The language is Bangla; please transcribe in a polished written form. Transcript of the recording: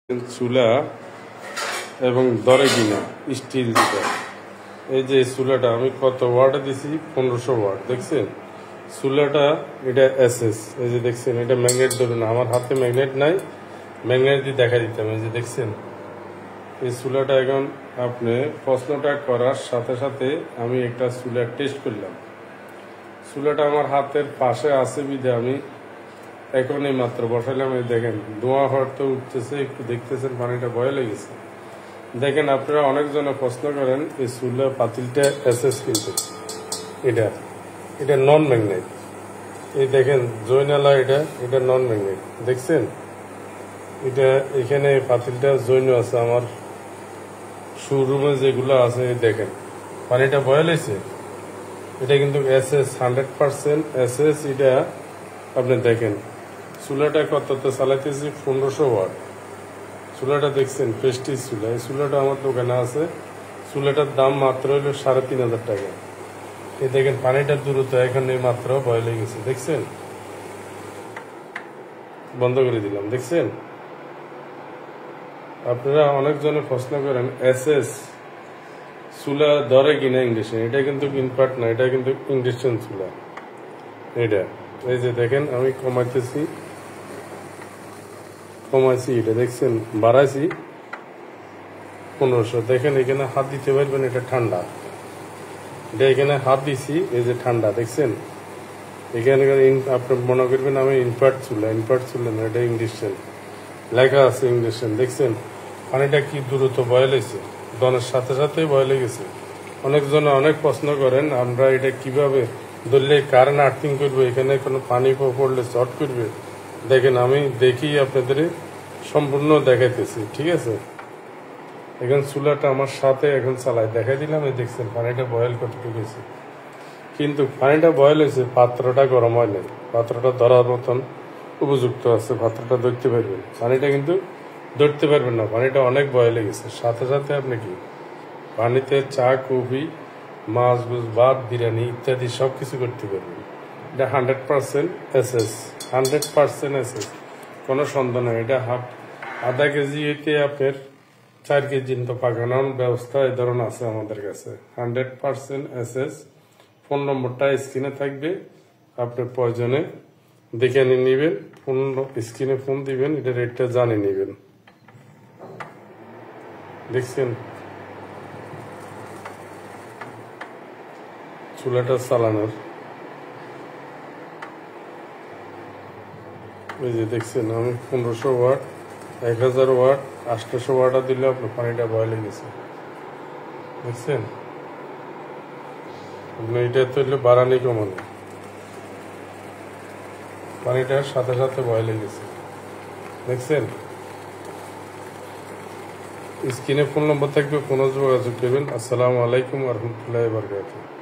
চুলা এবং দরে কিনা স্টিল যেটা, এই যে চুলাটা আমি কত ওয়াট দিছি, 1500 ওয়াট। দেখছেন চুলাটা, এটা এসএস, এই যে দেখছেন এটা ম্যাগনেট ধরুন, আমার হাতে ম্যাগনেট নাই, ম্যাগনেট দিয়ে দেখা দিতাম। এই যে দেখছেন এই চুলাটা। এখন আপনি প্রশ্নটা করার সাথে সাথে আমি একটা চুলা টেস্ট করলাম। চুলাটা আমার হাতের পাশে আছে বিধে আমি এখন এই মাত্র বসাইলাম। এই দেখেন ধোঁয়া হয়তো উঠতেছে, একটু দেখতেছেন পানিটা বয়েল হয়ে গেছে। দেখেন আপনারা অনেকজনে প্রশ্ন করেন এই চুলা পাতিলটা এসএস, কিন্তু এটা নন ম্যাগনেট। এই দেখেন জৈনালা, এটা নন ম্যাগনেট। দেখছেন এটা এখানে পাতিলটা জৈন আছে, আমার শোরুমে যেগুলো আছে দেখেন পানিটা বয়েল হয়েছে। এটা কিন্তু এসএস, 100% এসএস। এটা আপনি দেখেন চুলাটা কততে চালাইতেছি, 1500 ওয়াট। চুলাটা দেখছেন প্রেস্টিজ চুলা। এই চুলাটা আমার দোকানে আছে। চুলাটার দাম মাত্র হলো 3500 টাকা। এই দেখেন পানিটা দ্রুত এখানে মাত্র বয়েল হয়ে গেছে। দেখছেন, বন্ধ করে দিলাম। দেখছেন আপনারা অনেকজনে প্রশ্ন করেন এসএস চুলা ধরে কিনা ইন্ডাকশন। এটা কিন্তু ইনপার্ট না, এটা কিন্তু ইন্ডাকশন চুলা। এটা এই যে দেখেন আমি কমাইছি, এটা দেখছেন বাড়াইছি 1500। দেখেন এখানে হাত দিতে পারবেন, এটা ঠান্ডা। এটা এখানে হাত দিছি, এই যে ঠান্ডা। দেখছেন এখানে আপনি মনে করবেন আমি ইনপার্ট চুলা না, এটা ইন্ডাকশন লেখা আছে ইন্ডাকশন। দেখছেন পানিটা কি দ্রুত বয়েল হয়েছে, দনের সাথে সাথে বয়েল হয়ে গেছে। অনেকজনে অনেক প্রশ্ন করেন আমরা এটা কিভাবে ধরলে কারেন্ট আর্থিং করবো, এখানে কোনো পানি পড়লে শর্ট করবে। দেখেন আমি দেখি আপনাদের সম্পূর্ণ দেখাইতেছি, ঠিক আছে। এখন চুলাটা আমার সাথে এখন চালাই দেখাই দিলাম। এই দেখছেন পানিটা বয়েল কতটুকু হয়েছে, কিন্তু পানিটা বয়েল হয়েছে, পাত্রটা গরম হয় নাই। পাত্রটা ধরার মতন উপযুক্ত আছে, পাত্রটা ধরতে পারবেন। পানিটা কিন্তু ধরতে পারবেন না, পানিটা অনেক বয়েল হয়ে গেছে। সাথে সাথে আপনি কি পানিতে চা, কফি, মাছ, ভাত, বিরিয়ানি ইত্যাদি সবকিছু করতে পারবেন। এটা 100% এসএস, 100% এসএস, কোনো সন্দেহ নেই। এটা আধা কেজি হইতে আপনার 4 কেজি তো পাকানোর ব্যবস্থা এই ধরনের আছে আমাদের কাছে। 100% এসএস। ফোন নম্বরটা স্ক্রিনে থাকবে, আপনি প্রয়োজনে দেখে নিবেন। ফোন স্ক্রিনে ফোন দিবেন, এটা রেটটা জানিয়ে নিবেন। দেখছেন চুলাটা চালানোর, এই যে দেখছেন আমি 1500 ওয়াট, 1000 ওয়াট, 800 ওয়াট দিলে আপনার পানিটা বয়েল হয়ে গেছে। দেখছেন আপনি এটা তো বাড়ানি কমানো, পানিটার সাথে সাথে বয়েল হয়ে গেছে। দেখছেন স্ক্রিনে ফোন নম্বর থাকবে, ফোনে যোগাযোগ করবেন। আসসালামু আলাইকুম ওয়া রাহমাতুল্লাহি ওয়া বারাকাতুহু।